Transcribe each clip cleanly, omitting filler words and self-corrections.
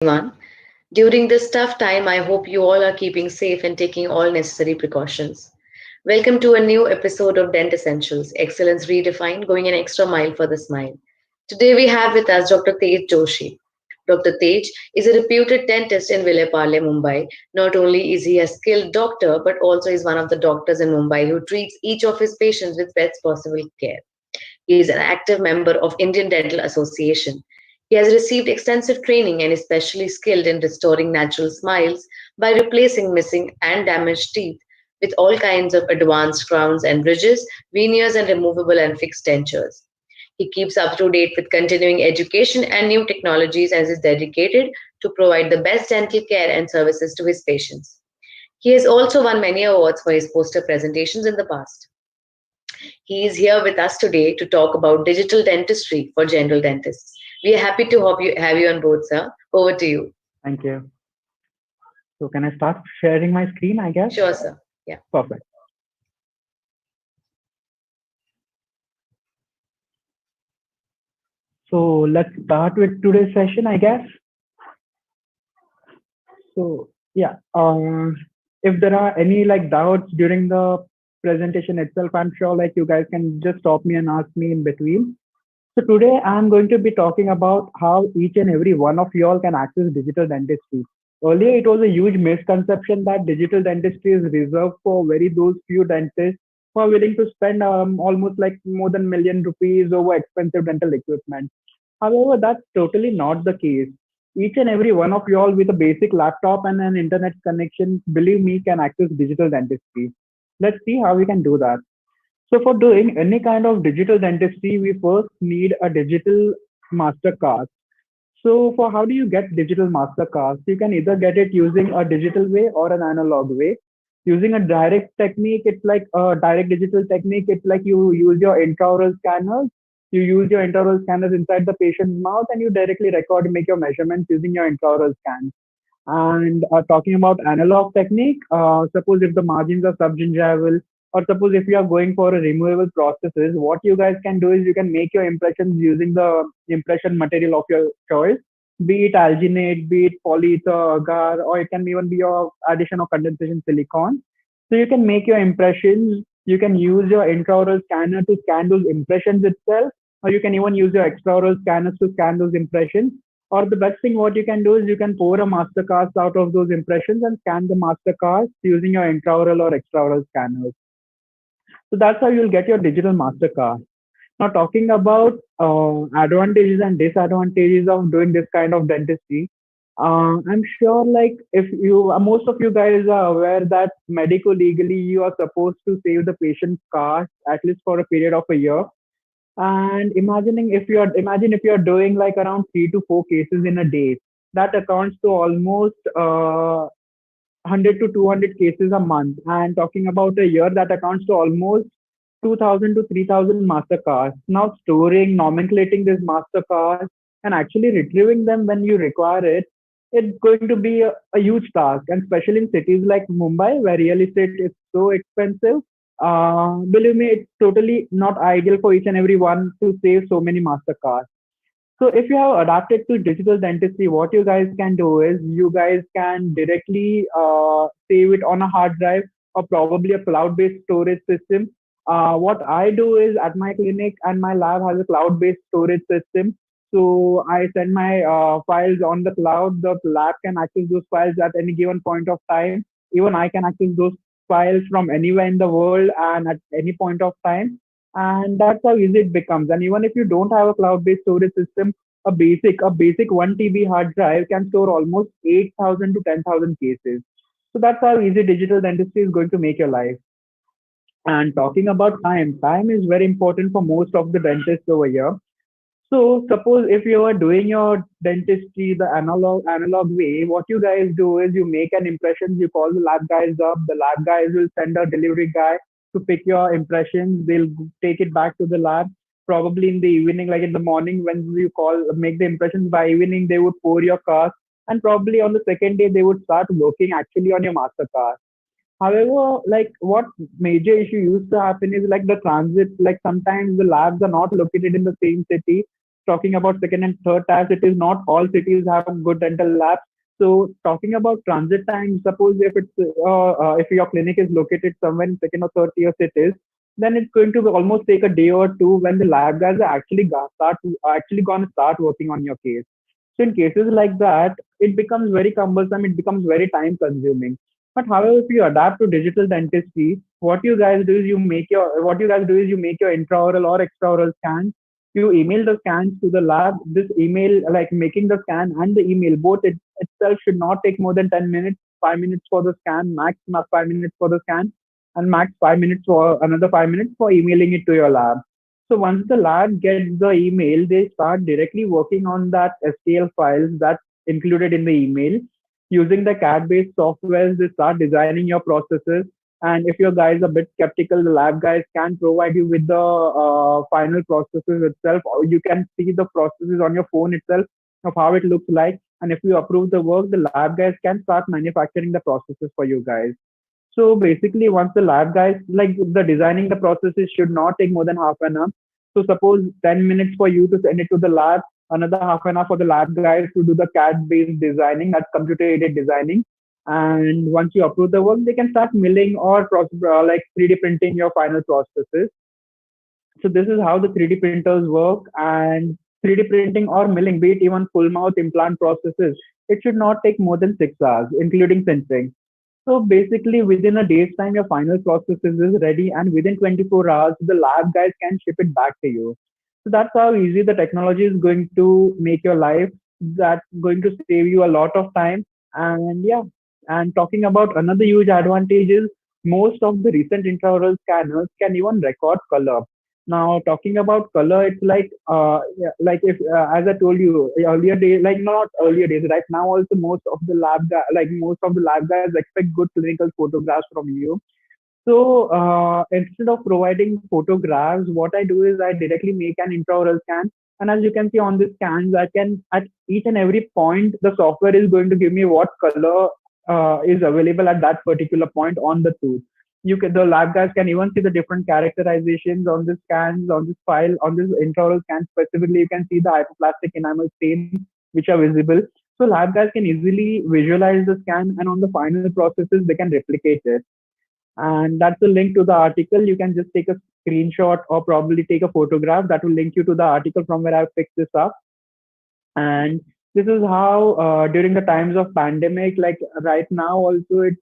everyone. During this tough time, I hope you all are keeping safe and taking all necessary precautions. Welcome to a new episode of Dent Essentials, Excellence Redefined, going an extra mile for the smile. Today we have with us Dr. Tej Joshi. Dr. Tej is a reputed dentist in Vileparle, Mumbai. Not only is he a skilled doctor, but also is one of the doctors in Mumbai who treats each of his patients with best possible care. He is an active member of Indian Dental Association. He has received extensive training and is especially skilled in restoring natural smiles by replacing missing and damaged teeth with all kinds of advanced crowns and bridges, veneers, and removable and fixed dentures. He keeps up to date with continuing education and new technologies and is dedicated to provide the best dental care and services to his patients. He has also won many awards for his poster presentations in the past. He is here with us today to talk about digital dentistry for general dentists. We are happy to have you on board, sir. Over to you. Thank you. So can I start sharing my screen, I guess? Sure, sir. Yeah. Perfect. So let's start with today's session, I guess. So yeah, if there are any doubts during the presentation itself, I'm sure you guys can just stop me and ask me in between. So today I'm going to be talking about how each and every one of y'all can access digital dentistry. Earlier, it was a huge misconception that digital dentistry is reserved for very those few dentists who are willing to spend almost more than million rupees over expensive dental equipment. However, that's totally not the case. Each and every one of y'all with a basic laptop and an internet connection, believe me, can access digital dentistry. Let's see how we can do that. So for doing any kind of digital dentistry, we first need a digital master card. So for how do you get digital master cards? You can either get it using a digital way or an analog way. Using a direct technique, it's like a direct digital technique. It's like you use your intraoral scanners. You use your intraoral scanners inside the patient's mouth and you directly record and make your measurements using your intraoral scans. And talking about analog technique, suppose if the margins are subgingival, or suppose if you are going for a removable processes, what you guys can do is you can make your impressions using the impression material of your choice, be it alginate, be it polyether, agar, or it can even be your addition of condensation silicone. So you can make your impressions. You can use your intraoral scanner to scan those impressions itself, or you can even use your extraoral scanners to scan those impressions. Or the best thing what you can do is you can pour a mastercard out of those impressions and scan the mastercards using your intraoral or extraoral scanners. So that's how you'll get your digital mastercard. Now talking about advantages and disadvantages of doing this kind of dentistry, I'm sure if you most of you guys are aware that medico legally you are supposed to save the patient's cost at least for a period of a year. And imagine if you're doing around 3 to 4 cases in a day, that accounts to almost 100 to 200 cases a month. And talking about a year, that accounts to almost 2,000 to 3,000 mastercards. Now storing, nomenclating these mastercards and actually retrieving them when you require it, it's going to be a huge task. And especially in cities like Mumbai, where real estate is so expensive, believe me, it's totally not ideal for each and every one to save so many mastercards. So if you have adapted to digital dentistry, what you guys can do is you guys can directly save it on a hard drive or probably a cloud-based storage system. What I do is at my clinic and my lab has a cloud-based storage system. So I send my files on the cloud. The lab can access those files at any given point of time. Even I can access those files from anywhere in the world and at any point of time. And that's how easy it becomes. And even if you don't have a cloud-based storage system, a basic 1 TB hard drive can store almost 8,000 to 10,000 cases. So that's how easy digital dentistry is going to make your life. And talking about time is very important for most of the dentists over here. So suppose if you are doing your dentistry the analog way, what you guys do is you make an impression, you call the lab guys up, the lab guys will send a delivery guy to pick your impressions, they'll take it back to the lab. Probably in the evening, like in the morning when you make the impressions, by evening they would pour your cast, and probably on the second day they would start working actually on your master cast. However, what major issue used to happen is the transit, sometimes the labs are not located in the same city. talking about second and third tiers, it is not all cities have good dental labs. So talking about transit time, suppose if your clinic is located somewhere in second or third tier cities, then it's going to almost take a day or two when the lab guys are actually going to start working on your case. So in cases like that, it becomes very cumbersome. It becomes very time consuming. But however, if you adapt to digital dentistry, what you guys do is you make your intraoral or extraoral scans. You email the scans to the lab. This email, like making the scan and the email, both itself should not take more than 10 minutes, 5 minutes for the scan, max 5 minutes for the scan, and max 5 minutes for another 5 minutes for emailing it to your lab. So once the lab gets the email, they start directly working on that STL files that's included in the email. Using the CAD-based software, they start designing your processes. And if your guys are a bit skeptical, the lab guys can provide you with the final processes itself, or you can see the processes on your phone itself of how it looks like. And if you approve the work, the lab guys can start manufacturing the processes for you guys. So basically, once the lab guys, like the designing the processes should not take more than half an hour. So suppose 10 minutes for you to send it to the lab, another half an hour for the lab guys to do the CAD-based designing, that's computer-aided designing. And once you approve the work, they can start milling or like 3D printing your final processes. So this is how the 3D printers work, and 3D printing or milling, be it even full mouth implant processes, it should not take more than 6 hours, including sintering. So basically, within a day's time, your final process is ready, and within 24 hours, the lab guys can ship it back to you. So that's how easy the technology is going to make your life. That's going to save you a lot of time. And yeah, and talking about another huge advantage is most of the recent intraoral scanners can even record color. Now, talking about color, it's like, yeah, like if, as I told you earlier days, like not earlier days, right now also most of the lab guys expect good clinical photographs from you. So instead of providing photographs, what I do is I directly make an intraoral scan. And as you can see on the scans, I can at each and every point, the software is going to give me what color is available at that particular point on the tooth. The lab guys can even see the different characterizations on the scans, on this file, on this intraoral scan specifically. You can see the hypoplastic enamel stains which are visible. So lab guys can easily visualize the scan, and on the final processes, they can replicate it. And that's the link to the article. You can just take a screenshot or probably take a photograph that will link you to the article from where I've picked this up. And this is how during the times of pandemic, like right now also it's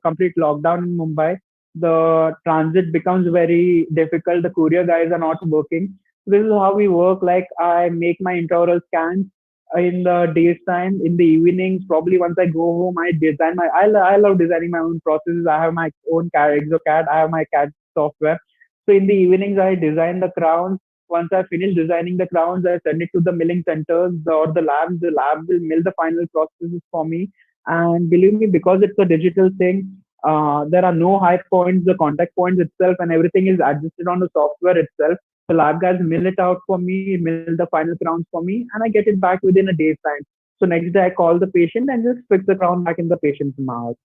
complete lockdown in Mumbai, the transit becomes very difficult, the courier guys are not working. This is how we work. Like I make my intraoral scans in the day's time. In the evenings, probably once I go home, I love designing my own processes. I have my own CAD, exocad, I have my CAD software. So in the evenings I design the crowns. Once I finish designing the crowns, I send it to the milling centers or the labs. The lab will mill the final processes for me. And believe me, because it's a digital thing, there are no high points, the contact points itself, and everything is adjusted on the software itself. The lab guys mill it out for me, mill the final crowns for me, and I get it back within a day's time. So next day I call the patient and just fix the crown back in the patient's mouth.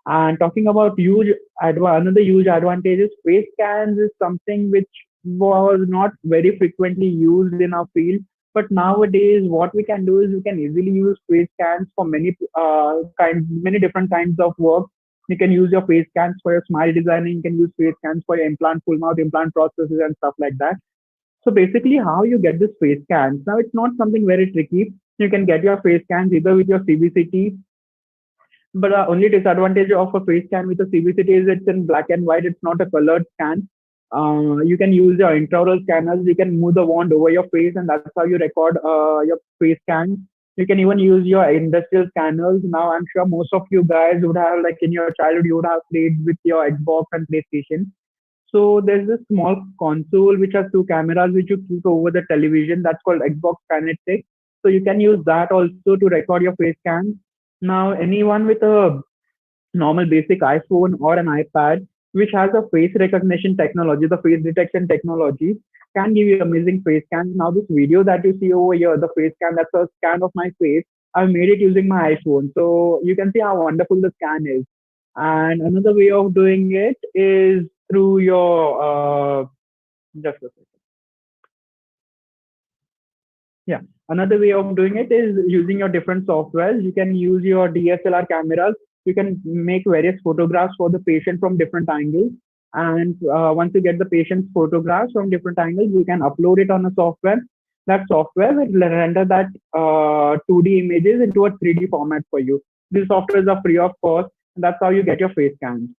And talking about another huge advantage is face scans is something which was not very frequently used in our field. But nowadays, what we can do is we can easily use face scans for many different kinds of work. You can use your face scans for your smile designing. You can use face scans for your implant, full mouth implant processes and stuff like that. So basically, how you get this face scans? Now, it's not something very tricky. You can get your face scans either with your CBCT, but the only disadvantage of a face scan with a CBCT is it's in black and white. It's not a colored scan. You can use your intraoral scanners. You can move the wand over your face, and that's how you record your face scans. You can even use your industrial scanners. Now, I'm sure most of you guys would have, like in your childhood, you would have played with your Xbox and PlayStation. So there's this small console which has two cameras which you keep over the television. That's called Xbox Kinetic. So you can use that also to record your face scans. Now, anyone with a normal basic iPhone or an iPad, which has a face recognition technology, the face detection technology, can give you amazing face scans. Now, this video that you see over here, the face scan, that's a scan of my face. I've made it using my iPhone. So you can see how wonderful the scan is. And another way of doing it is through your, just a second. Yeah. Another way of doing it is using your different softwares. You can use your DSLR cameras. You can make various photographs for the patient from different angles. And once you get the patient's photographs from different angles, you can upload it on a software. That software will render that 2D images into a 3D format for you. These softwares are free of cost, and that's how you get your face scans.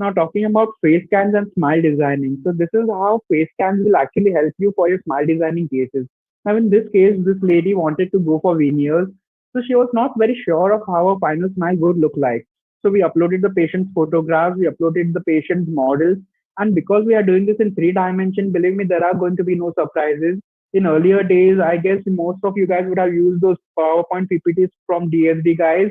Now, talking about face scans and smile designing. So, this is how face scans will actually help you for your smile designing cases. Now, in this case, this lady wanted to go for veneers. So, she was not very sure of how a final smile would look like. So, we uploaded the patient's photographs, we uploaded the patient's models. And because we are doing this in 3 dimension, believe me, there are going to be no surprises. In earlier days, I guess most of you guys would have used those PowerPoint PPTs from DSD guys,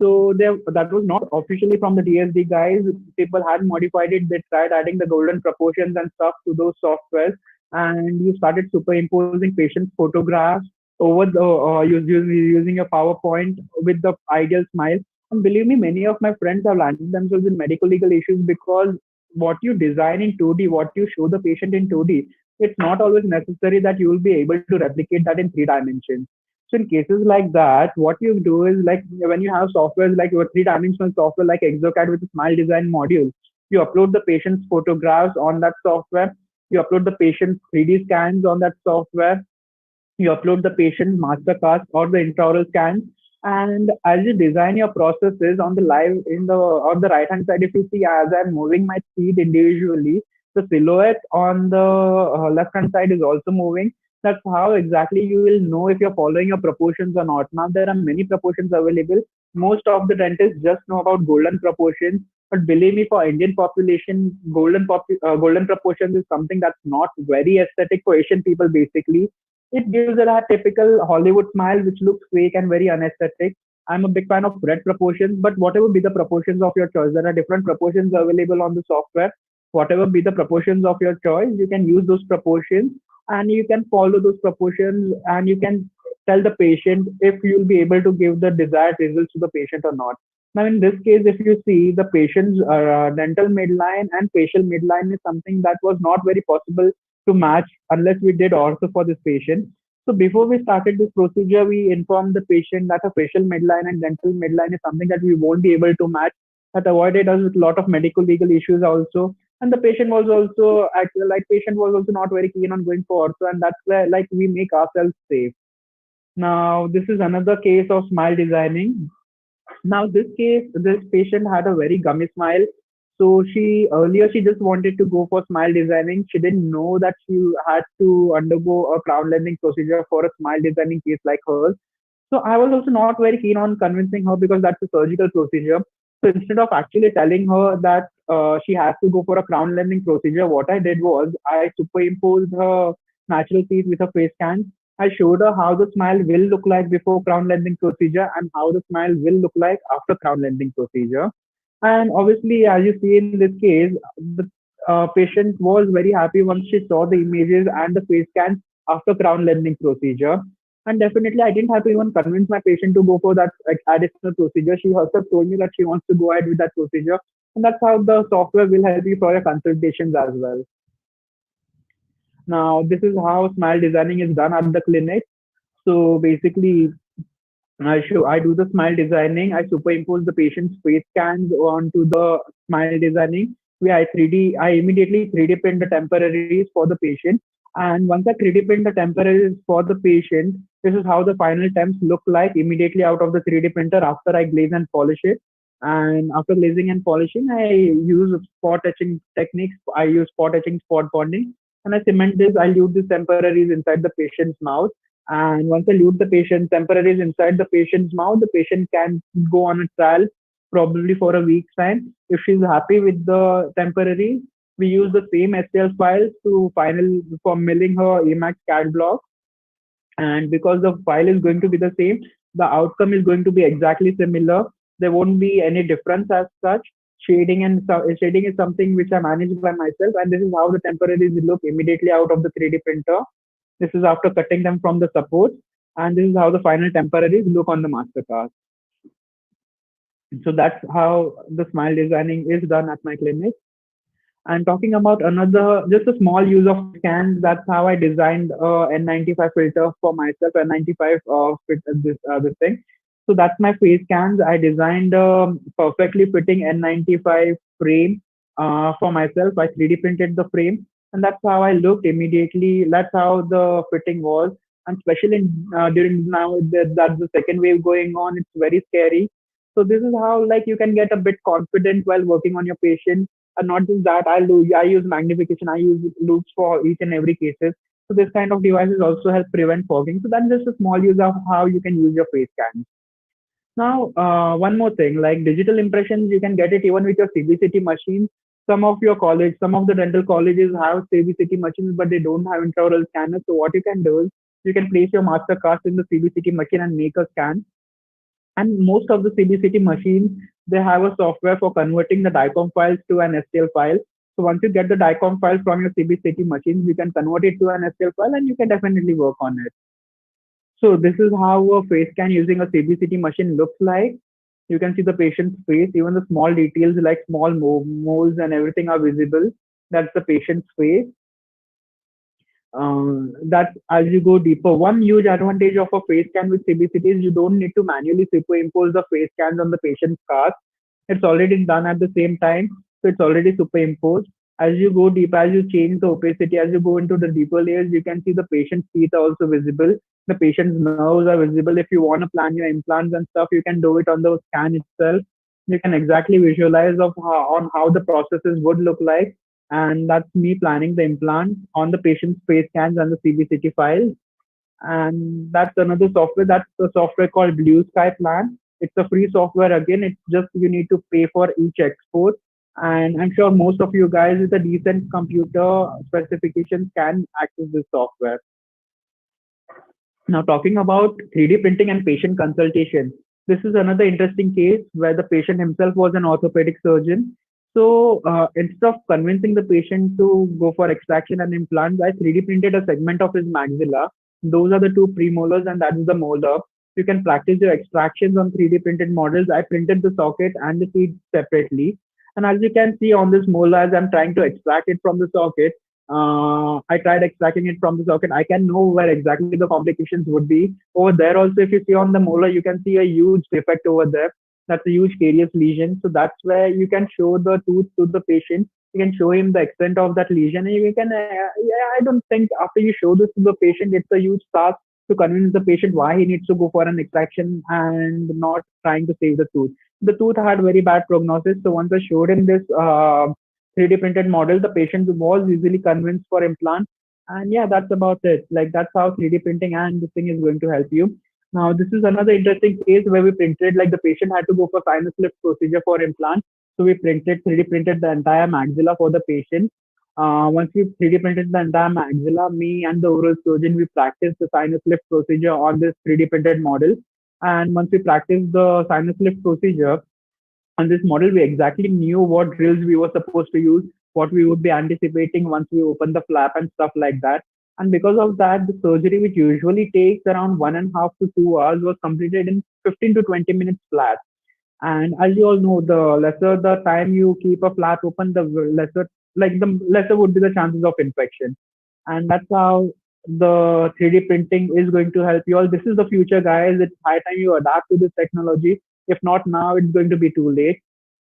so that was not officially from the DSD guys. People had modified it. They tried adding the golden proportions and stuff to those softwares, and you started superimposing patients' photographs over the using a PowerPoint with the ideal smile. And believe me, many of my friends have landed themselves in medical legal issues because what you design in 2D, what you show the patient in 2D, it's not always necessary that you will be able to replicate that in 3 dimensions. So in cases like that, what you do is like when you have softwares like your 3 dimensional software like ExoCAD with a smile design module, you upload the patient's photographs on that software, you upload the patient's 3D scans on that software, you upload the patient masterclass or the intraoral scans, and as you design your processes on the live in the on the right hand side, if you see as I'm moving my feet individually, the silhouette on the left hand side is also moving. That's how exactly you will know if you're following your proportions or not. Now there are many proportions available. Most of the dentists just know about golden proportions, but believe me, for Indian population, golden proportions is something that's not very aesthetic for Asian people. Basically, it gives a typical Hollywood smile, which looks fake and very unaesthetic. I'm a big fan of red proportions, but whatever be the proportions of your choice, there are different proportions available on the software. Whatever be the proportions of your choice, you can use those proportions and you can follow those proportions and you can tell the patient if you'll be able to give the desired results to the patient or not. Now, in this case, if you see the patient's dental midline and facial midline is something that was not very possible to match unless we did ortho for this patient. So before we started this procedure, we informed the patient that a facial midline and dental midline is something that we won't be able to match. That avoided us with a lot of medical legal issues also. And the patient was also actually like patient was also not very keen on going for ortho, and that's where like we make ourselves safe. Now this is another case of smile designing. Now, this case, this patient had a very gummy smile. So she just wanted to go for smile designing. She didn't know that she had to undergo a crown lending procedure for a smile designing case like hers. So I was also not very keen on convincing her because that's a surgical procedure. So instead of actually telling her that she has to go for a crown lending procedure, what I did was I superimposed her natural teeth with a face scan. I showed her how the smile will look like before crown lending procedure and how the smile will look like after crown lending procedure. And obviously, as you see in this case, the patient was very happy once she saw the images and the face scans after crown lending procedure. And definitely, I didn't have to even convince my patient to go for that like, additional procedure. She herself told me that she wants to go ahead with that procedure. And that's how the software will help you for your consultations as well. Now, this is how smile designing is done at the clinic. So basically, I do the smile designing. I superimpose the patient's face scans onto the smile designing. I immediately 3D print the temporaries for the patient. And once I 3D print the temporaries for the patient, this is how the final temps look like immediately out of the 3D printer after I glaze and polish it. And after glazing and polishing, I use spot etching techniques. I use spot etching, spot bonding, and I cement this. I lute these temporaries inside the patient's mouth, and once I lute the patient temporaries inside the patient's mouth, the patient can go on a trial probably for a week's time. If she's happy with the temporaries, we use the same STL files to final for milling her Emacs CAD block. And because the file is going to be the same, the outcome is going to be exactly similar. There won't be any difference as such. Shading is something which I manage by myself, and this is how the temporaries will look immediately out of the 3D printer. This is after cutting them from the supports, and this is how the final temporaries look on the mastercard. So that's how the smile designing is done at my clinic. And talking about another, just a small use of scans, that's how I designed N95 filter for myself, N95 this thing. So that's my face scans. I designed perfectly fitting N95 frame for myself. I 3D printed the frame, and that's how I looked immediately. That's how the fitting was. And especially during now, that's the second wave going on. It's very scary. So this is how like you can get a bit confident while working on your patient. And not just that, I use magnification, I use loops for each and every cases. So this kind of devices also help prevent fogging. So that's just a small use of how you can use your face scan. Now, one more thing, like digital impressions, you can get it even with your CBCT machine. Some of the dental colleges have CBCT machines, but they don't have intraoral scanners. So what you can do is you can place your master cast in the CBCT machine and make a scan. And most of the CBCT machines, they have a software for converting the DICOM files to an STL file. So once you get the DICOM file from your CBCT machines, you can convert it to an STL file and you can definitely work on it. So this is how a face scan using a CBCT machine looks like. You can see the patient's face, even the small details like small moles and everything are visible. That's the patient's face. That as you go deeper, one huge advantage of a face scan with CBCT is you don't need to manually superimpose the face scans on the patient's cast. It's already done at the same time, so it's already superimposed. As you go deeper, as you change the opacity, as you go into the deeper layers, you can see the patient's teeth are also visible. The patient's nerves are visible. If you want to plan your implants and stuff, you can do it on the scan itself. You can exactly visualize on how the processes would look like, and that's me planning the implant on the patient's face scans and the CBCT files. And that's another software. That's the software called Blue Sky Plan. It's a free software again. It's just you need to pay for each export. And I'm sure most of you guys with a decent computer specifications can access this software. Now, talking about 3D printing and patient consultation, this is another interesting case where the patient himself was an orthopedic surgeon. So, instead of convincing the patient to go for extraction and implants, I 3D printed a segment of his maxilla. Those are the two premolars, and that is the molar. You can practice your extractions on 3D printed models. I printed the socket and the teeth separately. And as you can see on this molar, as I'm trying to extract it from the socket, I tried extracting it from the socket. I can know where exactly the complications would be. Over there also, if you see on the molar, you can see a huge defect over there. That's a huge carious lesion. So that's where you can show the tooth to the patient. You can show him the extent of that lesion. And you can, yeah, I don't think after you show this to the patient, it's a huge task to convince the patient why he needs to go for an extraction and not trying to save the tooth. The tooth had very bad prognosis. So once I showed him this 3D printed model, the patient was easily convinced for implant. And yeah, that's about it. Like that's how 3D printing and this thing is going to help you. Now, this is another interesting case where we printed, like the patient had to go for sinus lift procedure for implant. So we 3D printed the entire maxilla for the patient. Once we 3D printed the entire maxilla, me and the oral surgeon, we practiced the sinus lift procedure on this 3D printed model. And once we practiced the sinus lift procedure, on this model, we exactly knew what drills we were supposed to use, what we would be anticipating once we open the flap and stuff like that. And because of that, the surgery, which usually takes around 1.5 to 2 hours, was completed in 15 to 20 minutes flat. And as you all know, the lesser the time you keep a flap open, the lesser would be the chances of infection. And that's how the 3D printing is going to help you all. This is the future, guys. It's high time you adapt to this technology. If not now, it's going to be too late.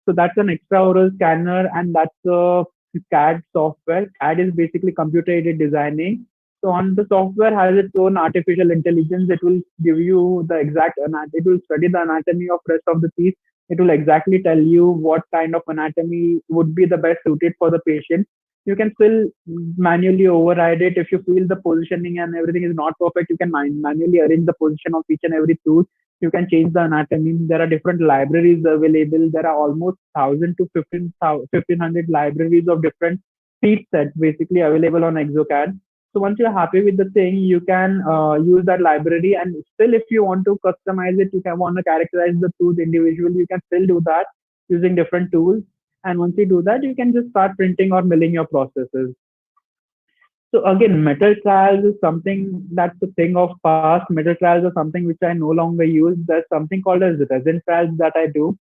So that's an extraoral scanner, and that's a CAD software. CAD is basically computer aided designing. So on the software has its own artificial intelligence. It will give you the exact it will study the anatomy of rest of the piece. It will exactly tell you what kind of anatomy would be the best suited for the patient. You can still manually override it if you feel the positioning and everything is not perfect. You can manually arrange the position of each and every tooth. You can change the anatomy. There are different libraries available. There are almost 1,000 to 1,500 libraries of different seat sets basically available on exocad. So once you're happy with the thing, you can use that library. And still, if you want to customize it, you can want to characterize the tooth individually, you can still do that using different tools. And once you do that, you can just start printing or milling your processes. So again, metal trials is something that's a thing of past. Metal trials are something which I no longer use. There's something called as resin trials that I do.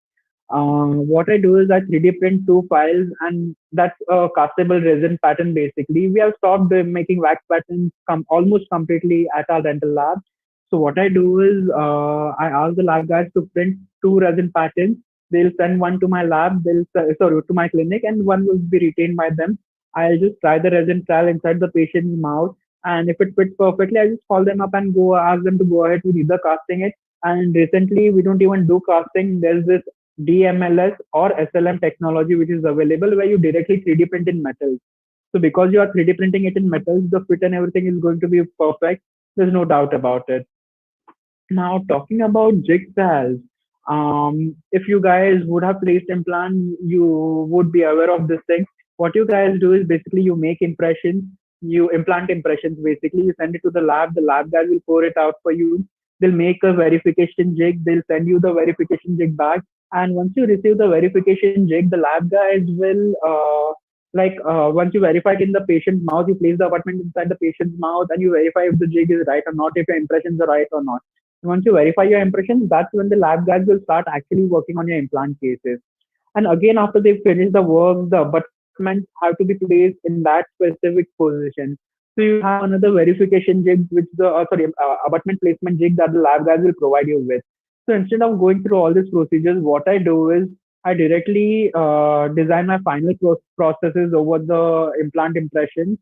What I do is I 3D print two files, and that's a castable resin pattern basically. We have stopped making wax patterns almost completely at our dental lab. So what I do is I ask the lab guys to print two resin patterns. They'll send one to my lab, sorry, to my clinic, and one will be retained by them. I'll just try the resin trial inside the patient's mouth, and if it fits perfectly, I just call them up and go ask them to go ahead with either casting it. And recently, we don't even do casting. There's this DMLS or SLM technology which is available where you directly 3D print in metals. So because you are 3D printing it in metals, the fit and everything is going to be perfect. There's no doubt about it. Now, talking about jigsaws, if you guys would have placed implant, you would be aware of this thing. What you guys do is basically you make impressions, you implant impressions. Basically, you send it to the lab. The lab guys will pour it out for you. They'll make a verification jig. They'll send you the verification jig back. And once you receive the verification jig, the lab guys will once you verify it in the patient's mouth, you place the abutment inside the patient's mouth and you verify if the jig is right or not, if your impressions are right or not. Once you verify your impressions, that's when the lab guys will start actually working on your implant cases. And again, after they finish the work, the abutments have to be placed in that specific position. So you have another verification jig, which abutment placement jig that the lab guys will provide you with. So instead of going through all these procedures, what I do is I directly design my final processes over the implant impressions.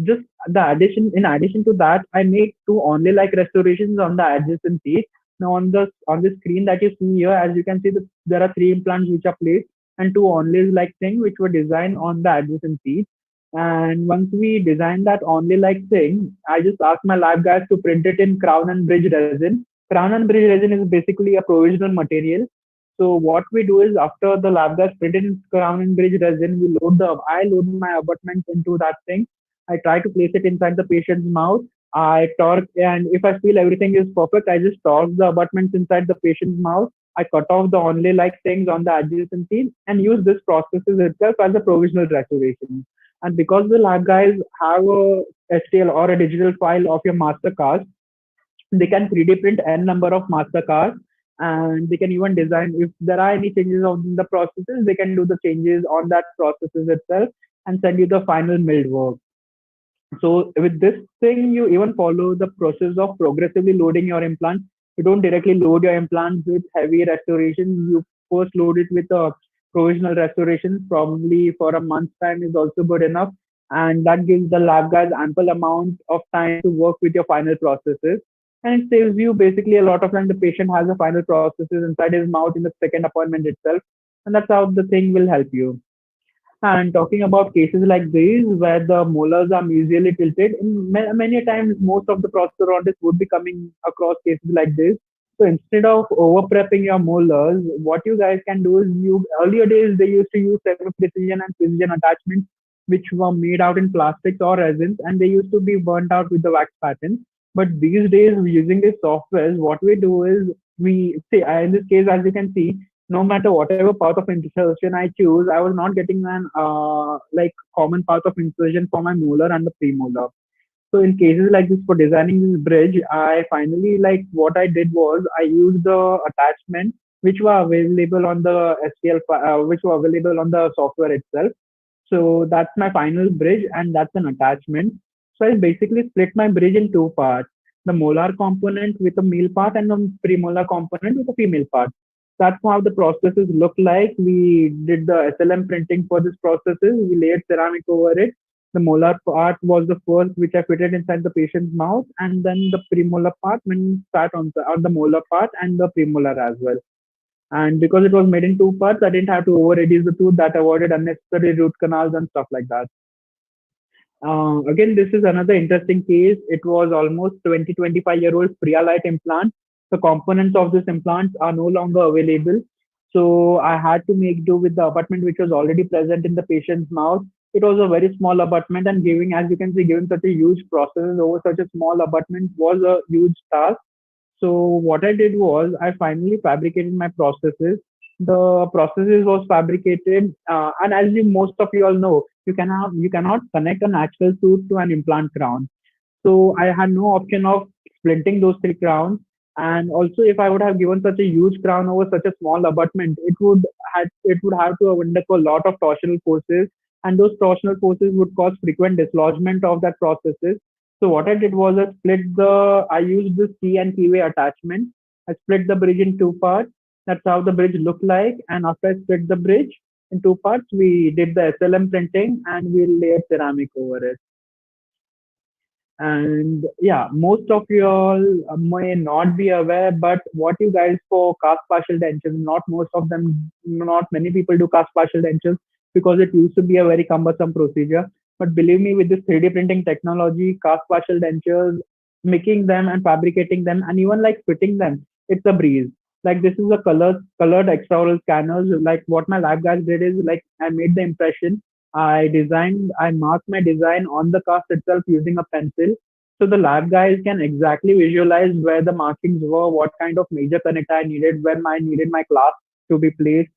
Just in addition to that, I make two only like restorations on the adjacent teeth. Now on the screen that you see here, as you can see, there are three implants which are placed and two only like thing which were designed on the adjacent teeth. And once we design that only like thing, I just ask my lab guys to print it in crown and bridge resin. Crown and bridge resin is basically a provisional material. So what we do is after the lab gas printed in crown and bridge resin, I load my abutments into that thing. I try to place it inside the patient's mouth. I torque, and if I feel everything is perfect, I just torque the abutments inside the patient's mouth. I cut off the only like things on the adjacent teeth and use this processes itself as a provisional restoration. And because the lab guys have a STL or a digital file of your master cast, they can 3D print n number of master cards, and they can even design if there are any changes on the processes, they can do the changes on that processes itself and send you the final milled work. So with this thing, you even follow the process of progressively loading your implant. You don't directly load your implants with heavy restoration. You first load it with a provisional restoration, probably for a month's time is also good enough. And that gives the lab guys ample amount of time to work with your final processes. And it saves you basically a lot of time. The patient has the final processes inside his mouth in the second appointment itself. And that's how the thing will help you. And talking about cases like these, where the molars are mesially tilted, many times most of the prosthodontists would be coming across cases like this. So instead of over prepping your molars, what you guys can do is earlier days they used to use semi-precision and precision attachments, which were made out in plastics or resins, and they used to be burnt out with the wax pattern. But these days, using these softwares, what we do is we see in this case, as you can see, no matter whatever path of insertion I choose, I was not getting an common path of insertion for my molar and the premolar. So in cases like this for designing this bridge, I finally like what I did was I used the attachment which were available on the which were available on the software itself. So that's my final bridge, and that's an attachment. So I basically split my bridge in two parts: the molar component with a male part and the premolar component with a female part. That's how the processes look like. We did the SLM printing for this processes. We layered ceramic over it. The molar part was the first which I fitted inside the patient's mouth, and then the premolar part when sat on the molar part and the premolar as well. And because it was made in two parts, I didn't have to over reduce the tooth. That avoided unnecessary root canals and stuff like that. Again, this is another interesting case. It was almost 20-25-year-old Prialite implant. The components of this implant are no longer available. So I had to make do with the abutment which was already present in the patient's mouth. It was a very small abutment, and giving, as you can see, giving such a huge process over such a small abutment was a huge task. So what I did was I finally fabricated my processes. The processes was fabricated, and as most of you all know, you cannot connect a natural tooth to an implant crown. So I had no option of splinting those three crowns. And also, if I would have given such a huge crown over such a small abutment, it would have to undergo a lot of torsional forces, and those torsional forces would cause frequent dislodgement of that processes. So what I did was I used this key and keyway attachment. I split the bridge in two parts. That's how the bridge looked like. And after I split the bridge in two parts, we did the SLM printing and we layered ceramic over it. And yeah, most of you all may not be aware, but what you guys for cast partial dentures, not most of them, not many people do cast partial dentures because it used to be a very cumbersome procedure. But believe me, with this 3D printing technology, cast partial dentures, making them and fabricating them, and even like fitting them, it's a breeze. Like this is a colored extraoral scanners. Like what my lab guys did is like I made the impression, I marked my design on the cast itself using a pencil. So the lab guys can exactly visualize where the markings were, what kind of major connector I needed, when I needed my class to be placed.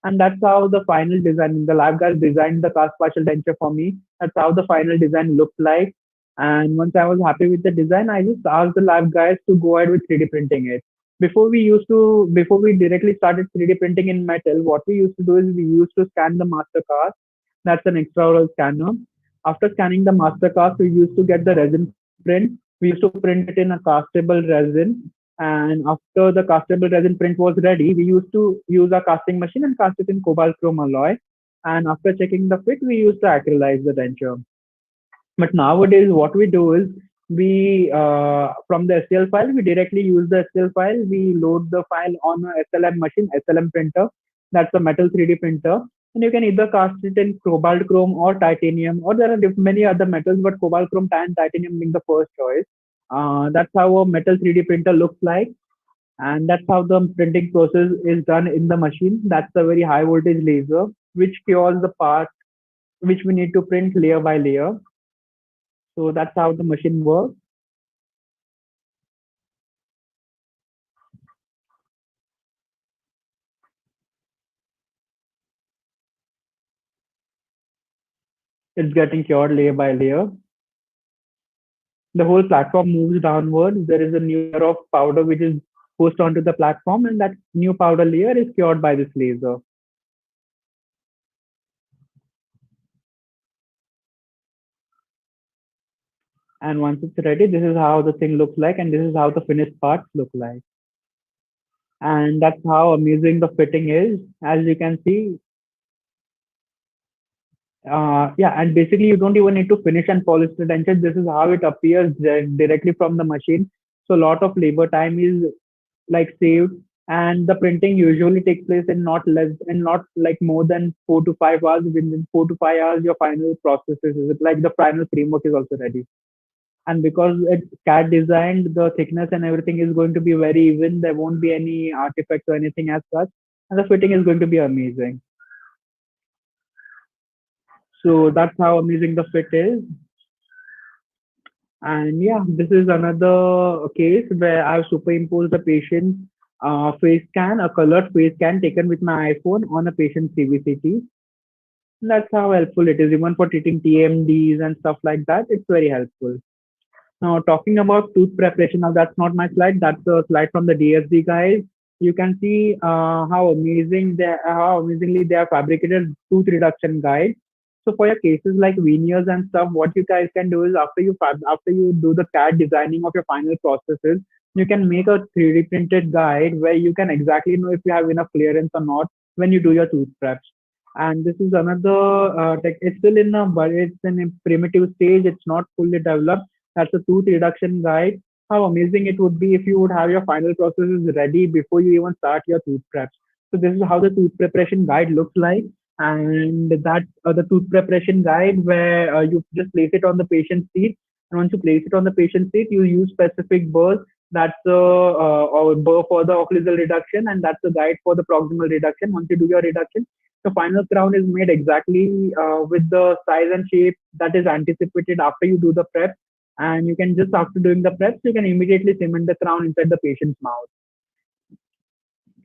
And that's how the final design, the lab guys designed the cast partial denture for me. That's how the final design looked like. And once I was happy with the design, I just asked the lab guys to go ahead with 3D printing it. Before we directly started 3D printing in metal, what we used to do is we used to scan the master cast. That's an extraoral scanner. After scanning the master cast, we used to get the resin print. We used to print it in a castable resin. And after the castable resin print was ready, we used to use our casting machine and cast it in cobalt chrome alloy. And after checking the fit, we used to acrylize the denture. But nowadays, what we do is we from the STL file, we directly use the STL file. We load the file on a SLM machine, SLM printer. That's a metal 3D printer, and you can either cast it in cobalt chrome or titanium, or there are many other metals, but cobalt chrome and titanium being the first choice. That's how a metal 3D printer looks like, and that's how the printing process is done in the machine. That's a very high voltage laser which cures the part which we need to print layer by layer. So that's how the machine works. It's getting cured layer by layer. The whole platform moves downwards. There is a new layer of powder which is pushed onto the platform, and that new powder layer is cured by this laser. And once it's ready, this is how the thing looks like, and this is how the finished parts look like. And that's how amazing the fitting is. As you can see, yeah, and basically you don't even need to finish and polish the denture. This is how it appears directly from the machine. So a lot of labor time is like saved, and the printing usually takes place in not like more than 4 to 5 hours. Within 4 to 5 hours, your final process is like the final framework is also ready. And because it's CAD designed, the thickness and everything is going to be very even. There won't be any artifacts or anything as such, and the fitting is going to be amazing. So that's how amazing the fit is. And yeah, this is another case where I've superimposed a patient face scan, a colored face scan taken with my iPhone on a patient's CBCT. That's how helpful it is, even for treating TMDs and stuff like that. It's very helpful. Now, talking about tooth preparation, now that's not my slide. That's a slide from the DSD guys. You can see how amazingly they have fabricated tooth reduction guide. So for your cases like veneers and stuff, what you guys can do is after you do the CAD designing of your final processes, you can make a 3D printed guide where you can exactly know if you have enough clearance or not when you do your tooth preps. And this is another tech. It's still in a but it's in a primitive stage. It's not fully developed. That's a tooth reduction guide. How amazing it would be if you would have your final processes ready before you even start your tooth preps. So this is how the tooth preparation guide looks like, and that the tooth preparation guide where you just place it on the patient's teeth, and once you place it on the patient's teeth, you use specific burrs. That's a or burr for the occlusal reduction, and that's the guide for the proximal reduction. Once you do your reduction, the final crown is made exactly with the size and shape that is anticipated after you do the prep. And you can just after doing the preps, you can immediately cement the crown inside the patient's mouth.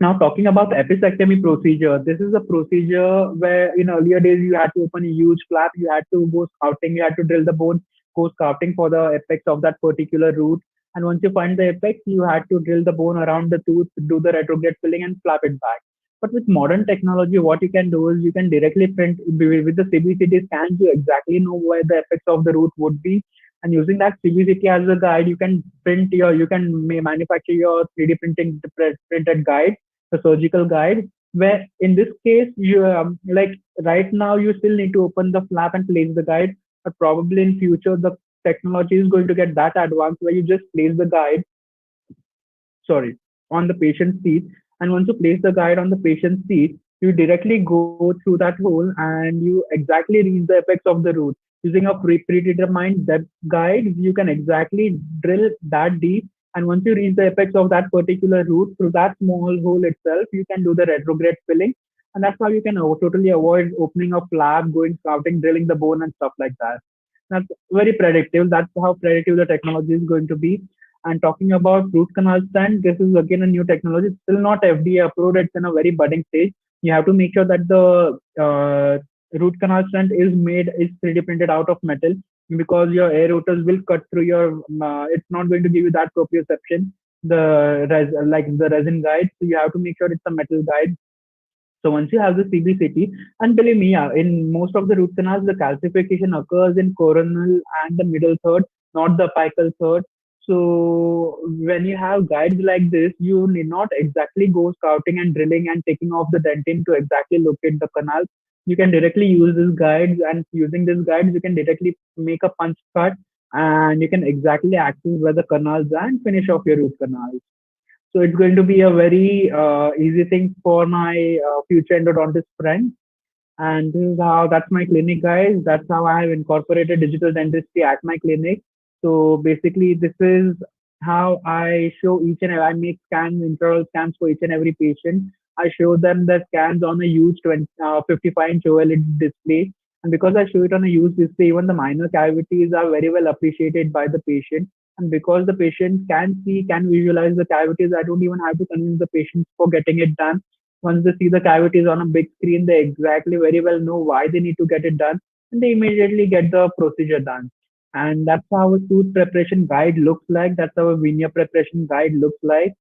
Now, talking about the episectomy procedure, this is a procedure where in earlier days you had to open a huge flap, you had to go scouting, you had to drill the bone, go scouting for the apex of that particular root. And once you find the apex, you had to drill the bone around the tooth, do the retrograde filling, and flap it back. But with modern technology, what you can do is you can directly print with the CBCT scans. You exactly know where the apex of the root would be, and using that CBCT as a guide, you can manufacture your 3D printed guide, the surgical guide. Where in this case, you like right now you still need to open the flap and place the guide, but probably in future the technology is going to get that advanced where you just place the guide, sorry, on the patient's seat. And once you place the guide on the patient's seat, you directly go through that hole and you exactly reach the apex of the root. Using a predetermined depth guide, you can exactly drill that deep. And once you reach the apex of that particular root through that small hole itself, you can do the retrograde filling. And that's how you can totally avoid opening a flap, going scouting, drilling the bone, and stuff like that. That's very predictive. That's how predictive the technology is going to be. And talking about root canal stent, this is again a new technology. It's still not FDA approved. It's in a very budding stage. You have to make sure that the root canal stent is 3D printed out of metal, because your air rotors will cut through your. It's not going to give you that proprioception, like the resin guide. So you have to make sure it's a metal guide. So once you have the CBCT, and believe me, yeah, in most of the root canals, the calcification occurs in coronal and the middle third, not the apical third. So when you have guides like this, you need not exactly go scouting and drilling and taking off the dentin to exactly locate the canal. You can directly use these guides, and using these guides, you can directly make a punch cut, and you can exactly access where the canals are and finish off your root canals. So it's going to be a very easy thing for my future endodontist friends. And this is how that's my clinic, guys. That's how I have incorporated digital dentistry at my clinic. So basically, this is how I show each and every, I make intraoral scans for each and every patient. I show them the scans on a huge 55-inch OLED display. And because I show it on a huge display, even the minor cavities are very well appreciated by the patient. And because the patient can visualize the cavities, I don't even have to convince the patients for getting it done. Once they see the cavities on a big screen, they exactly very well know why they need to get it done, and they immediately get the procedure done. And that's how a tooth preparation guide looks like. That's how a veneer preparation guide looks like.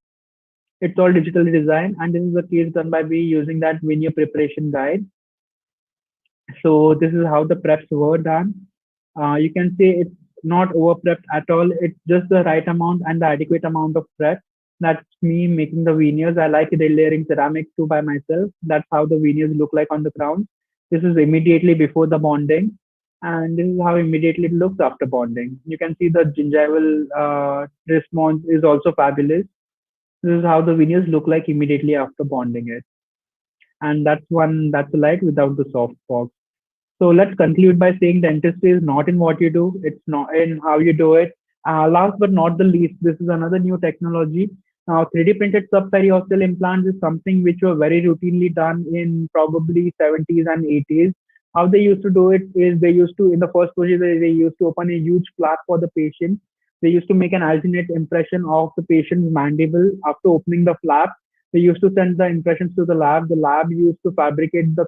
It's all digitally designed, and this is the case done by me using that veneer preparation guide. So this is how the preps were done. You can say it's not over prepped at all. It's just the right amount and the adequate amount of prep. That's me making the veneers. I like layering ceramics too by myself. That's how the veneers look like on the crown. This is immediately before the bonding, and this is how immediately it looks after bonding. You can see the gingival response is also fabulous. This is how the veneers look like immediately after bonding it. And that's a light without the soft box. So let's conclude by saying dentistry is not in what you do, it's not in how you do it. Last but not the least, this is another new technology. Now, 3D printed subperiosteal implants is something which were very routinely done in probably 70s and 80s. How they used to do it is they used to, in the first procedure, they used to open a huge flap for the patient. They used to make an alternate impression of the patient's mandible after opening the flap. They used to send the impressions to the lab. The lab used to fabricate the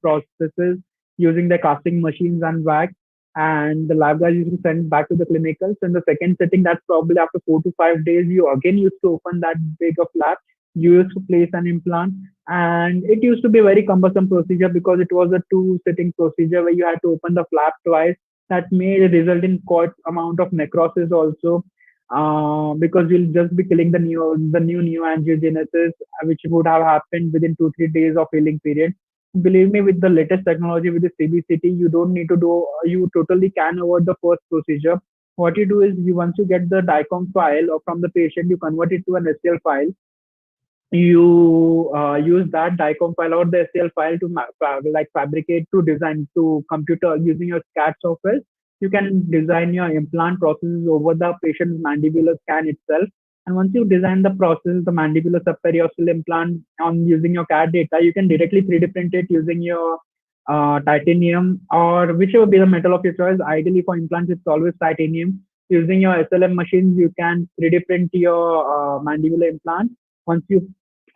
processes using their casting machines and wax. And the lab guys used to send back to the clinicals. In the second setting, that's probably after 4 to 5 days, you again used to open that big of flap. You used to place an implant. And it used to be a very cumbersome procedure because it was a two-sitting procedure where you had to open the flap twice. That may result in quite amount of necrosis also, because you'll just be killing the new neoangiogenesis, which would have happened within 2 3 days of healing period. Believe me, with the latest technology with the CBCT, you don't need to do. You totally can avoid the first procedure. What you do is you once you get the DICOM file or from the patient, you convert it to an STL file. You use that DICOM file or the STL file to like fabricate to design to computer using your CAD software. You can design your implant processes over the patient's mandibular scan itself. And once you design the process, the mandibular subperiosteal implant on using your CAD data, you can directly 3D print it using your titanium or whichever be the metal of your choice. Ideally, for implants, it's always titanium. Using your SLM machines, you can 3D print your mandibular implant. Once you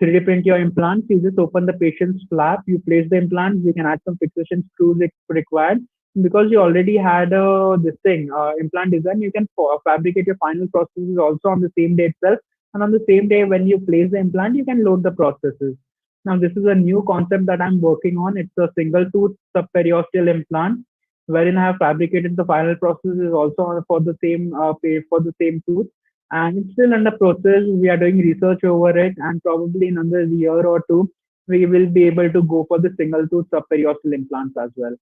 3D print your implants, you just open the patient's flap, you place the implants, you can add some fixation screws if required, because you already had this thing implant design, you can fabricate your final processes also on the same day itself, and on the same day when you place the implant, you can load the processes. Now this is a new concept that I'm working on. It's a single tooth subperiosteal implant, wherein I have fabricated the final processes also for the same for the same tooth, and it's still under process. We are doing research over it, and probably in another year or two we will be able to go for the single tooth subperiosteal implants as well.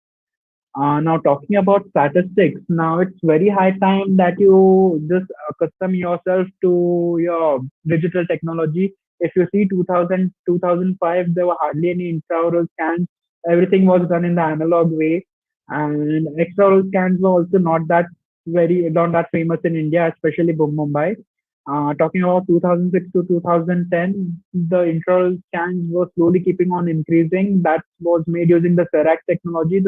Now, talking about statistics, now it's very high time that you just accustom yourself to your digital technology. If you see 2000, 2005, there were hardly any intraoral scans. Everything was done in the analog way, and extraoral scans were also not that famous in India, especially Mumbai. Talking about 2006 to 2010, the intraoral scans were slowly keeping on increasing. That was made using the CERAC technology.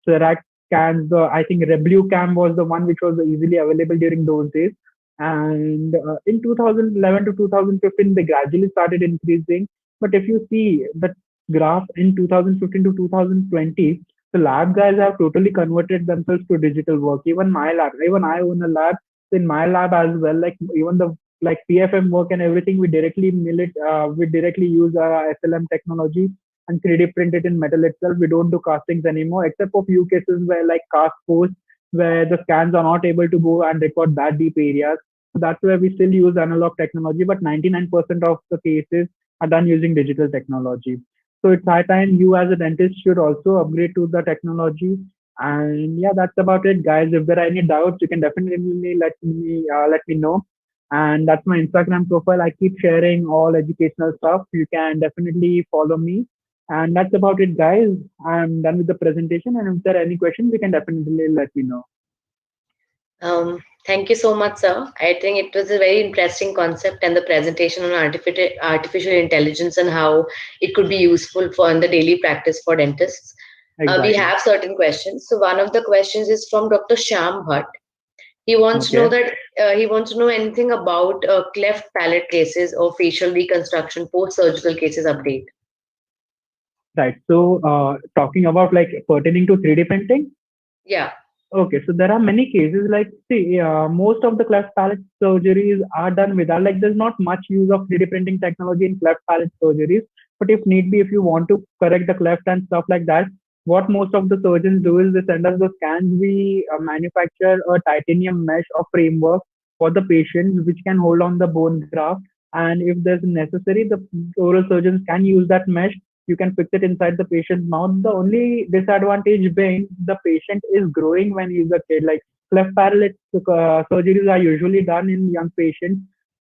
Serac scans, I think Reblue was the one which was easily available during those days. And in 2011 to 2015, they gradually started increasing. But if you see the graph in 2015 to 2020, the lab guys have totally converted themselves to digital work. Even my lab, even I own a lab. In my lab as well, like even the like PFM work and everything, we directly mill it. We directly use SLM technology and 3D print it in metal itself. We don't do castings anymore, except for few cases where like cast posts where the scans are not able to go and record that deep areas. So that's where we still use analog technology, but 99% of the cases are done using digital technology. So it's high time you as a dentist should also upgrade to the technology. And yeah, that's about it, guys. If there are any doubts, you can definitely let me know. And that's my Instagram profile. I keep sharing all educational stuff. You can definitely follow me. And that's about it, guys. I'm done with the presentation. And if there are any questions, you can definitely let me know. Thank you so much, sir. I think it was a very interesting concept and the presentation on artificial intelligence and how it could be useful for in the daily practice for dentists. We Exactly. have certain questions. So one of the questions is from Dr. Shyam Bhatt. Okay. He wants to know anything about cleft palate cases or facial reconstruction post-surgical cases update. Right. So, talking about like pertaining to 3D printing. Yeah. Okay, so there are many cases like see, most of the cleft palate surgeries are done without like there's not much use of 3D printing technology in cleft palate surgeries. But if need be, if you want to correct the cleft and stuff like that, what most of the surgeons do is they send us the scans. We manufacture a titanium mesh or framework for the patient which can hold on the bone graft. And if there's necessary, the oral surgeons can use that mesh. You can fix it inside the patient's mouth. The only disadvantage being the patient is growing when he's a kid. Like cleft palate surgeries are usually done in young patients.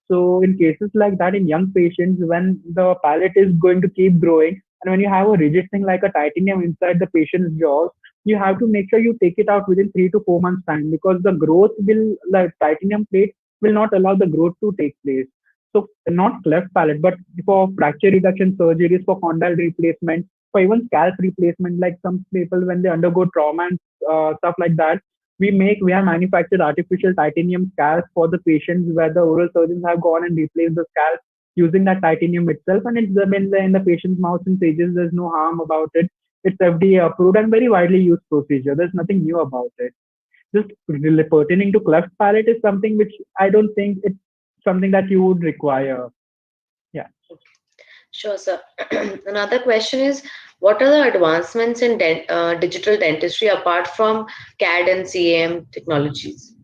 So in cases like that in young patients, when the palate is going to keep growing, and when you have a rigid thing like a titanium inside the patient's jaws, you have to make sure you take it out within 3 to 4 months time because the growth will like titanium plate will not allow the growth to take place. So not cleft palate, but for fracture reduction surgeries, for condyle replacement, for even scalp replacement, like some people when they undergo trauma and stuff like that, we have manufactured artificial titanium scalps for the patients where the oral surgeons have gone and replaced the scalp using that titanium itself, and it's been there in the patient's mouth since ages. There's no harm about it. It's FDA approved and very widely used procedure. There's nothing new about it. Just pertaining to cleft palate is something which I don't think it's something that you would require. Yeah. Sure, sir. Another question is, what are the advancements in digital dentistry apart from CAD and CAM technologies?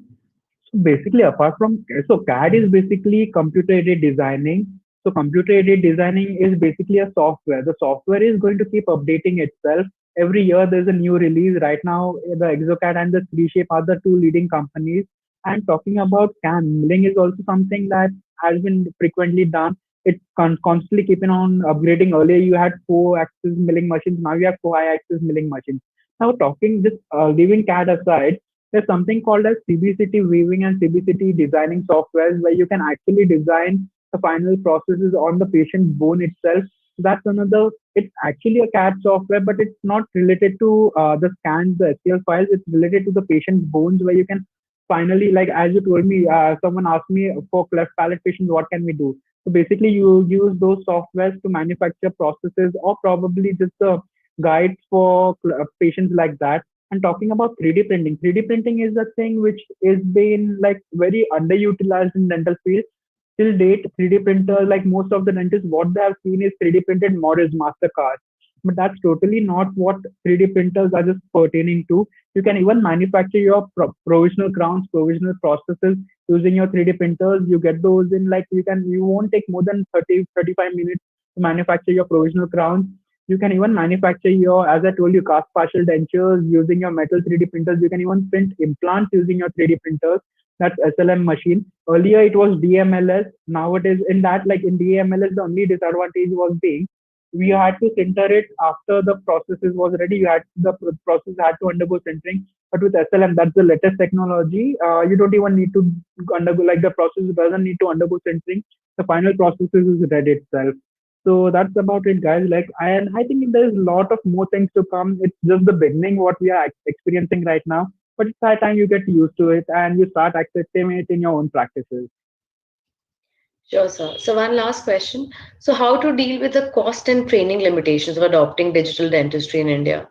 So basically, apart from so CAD is basically computer aided designing. So computer aided designing is basically a software. The software is going to keep updating itself. Every year there's a new release. Right now, the ExoCAD and the 3Shape are the two leading companies. And talking about CAM, milling is also something that has been frequently done. It's constantly keeping on upgrading. Earlier you had 4 axis milling machines. Now you have 5 axis milling machines. Now talking just leaving CAD aside, there's something called as CBCT weaving and CBCT designing softwares where you can actually design the final processes on the patient's bone itself. So that's another, it's actually a CAD software, but it's not related to the scans, the SQL files. It's related to the patient's bones where you can finally, like as you told me, someone asked me for cleft palate patients, what can we do? So basically you use those softwares to manufacture processes or probably just the guides for patients like that And talking about 3D printing, 3D printing is a thing which is been like very underutilized in dental field. Till date, 3D printers, like most of the dentists, what they have seen is 3D printed models, Mastercards. But that's totally not what 3D printers are just pertaining to. You can even manufacture your provisional crowns, provisional processes using your 3D printers. You get those in like you won't take more than 30-35 minutes to manufacture your provisional crowns. You can even manufacture your, as I told you, cast partial dentures using your metal 3D printers. You can even print implants using your 3D printers. That's SLM machine. Earlier it was DMLS. Nowadays in that, like in DMLS, the only disadvantage was being we had to center it after the processes was ready. You had the process had to undergo centering. But with SLM, that's the latest technology. You don't even need to undergo like the process doesn't need to undergo centering. The final process is ready itself. So that's about it, guys. Like, and I think there's a lot of more things to come. It's just the beginning what we are experiencing right now. But it's high time you get used to it and you start accepting it in your own practices. Sure, sir. So one last question. So how to deal with the cost and training limitations of adopting digital dentistry in India?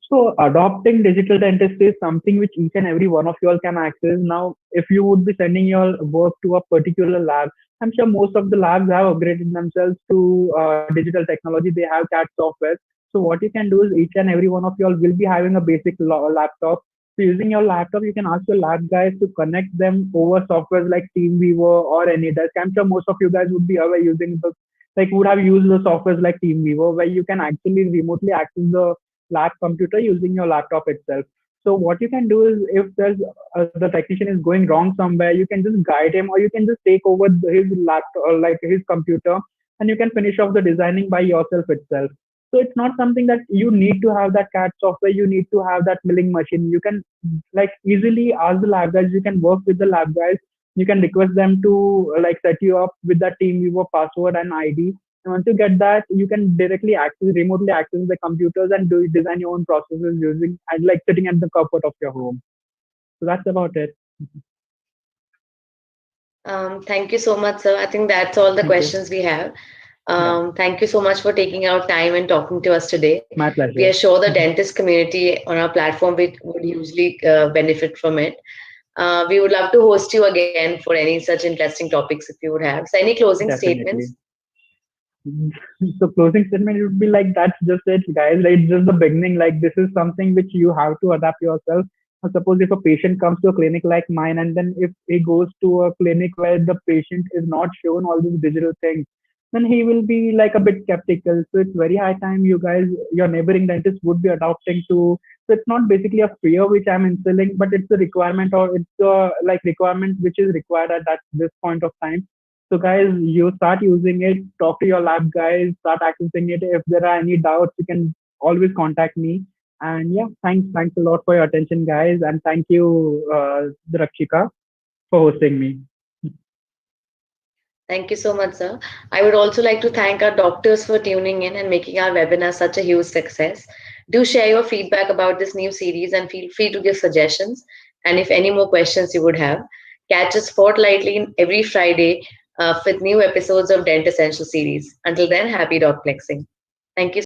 So adopting digital dentistry is something which each and every one of you all can access. Now, if you would be sending your work to a particular lab, I'm sure most of the labs have upgraded themselves to digital technology. They have CAD software. So what you can do is each and every one of you all will be having a basic laptop. So using your laptop, you can ask your lab guys to connect them over softwares like TeamViewer or AnyDesk. I'm sure most of you guys would be aware using the like would have used the softwares like TeamViewer where you can actually remotely access the lab computer using your laptop itself. So what you can do is if the technician is going wrong somewhere, you can just guide him or you can just take over his laptop or like his computer and you can finish off the designing by yourself itself. So it's not something that you need to have that CAD software, you need to have that milling machine. You can like easily ask the lab guys, you can work with the lab guys, you can request them to like set you up with that TeamViewer password and ID. And once you get that, you can directly remotely access the computers and design your own processes using and like sitting at the comfort of your home. So that's about it. Thank you so much, sir. I think that's all the Thank you. questions we have. Yeah, Thank you so much for taking out time and talking to us today. my We are pleasure. sure the dentist community on our platform would hugely benefit from it. We would love to host you again for any such interesting topics if you would have. So, any closing statements? Definitely. So closing statement would be like that's just it, guys. Like, it's just the beginning. Like this is something which you have to adapt yourself. Suppose if a patient comes to a clinic like mine, and then if he goes to a clinic where the patient is not shown all these digital things, then he will be like a bit skeptical. So it's very high time you guys, your neighboring dentist would be adopting to. So it's not basically a fear which I'm instilling, but it's a requirement or it's a like requirement which is required at that this point of time. So guys, you start using it, talk to your lab guys, start accessing it. If there are any doubts, you can always contact me. And yeah, thanks a lot for your attention, guys. And thank you, Drakshika, for hosting me. Thank you so much, sir. I would also like to thank our doctors for tuning in and making our webinar such a huge success. Do share your feedback about this new series and feel free to give suggestions. And if any more questions you would have, catch us fortnightly every Friday with new episodes of Dent Essential series. Until then, happy dot plexing. Thank you so much.